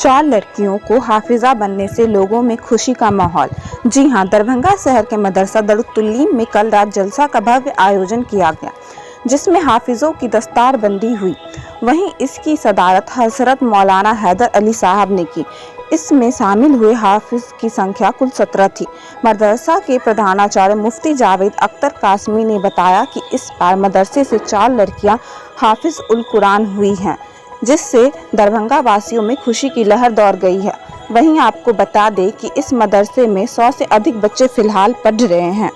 4 लड़कियों को हाफिजा बनने से लोगों में खुशी का माहौल। जी हां, दरभंगा शहर के मदरसा दारुत्तुल्लीम में कल रात जलसा का भव्य आयोजन किया गया, जिसमें हाफिजों की दस्तारबंदी हुई। वहीं इसकी सदारत हजरत मौलाना हैदर अली साहब ने की। इसमें शामिल हुए हाफिज की संख्या कुल 17 थी। मदरसा के प्रधानाचार्य मुफ्ती जावेद अख्तर कासमी ने बताया कि इस बार मदरसे से 4 लड़कियां हाफिज उल कुरान हुई हैं, जिससे दरभंगा वासियों में खुशी की लहर दौड़ गई है। वहीं आपको बता दें कि इस मदरसे में 100 से अधिक बच्चे फिलहाल पढ़ रहे हैं।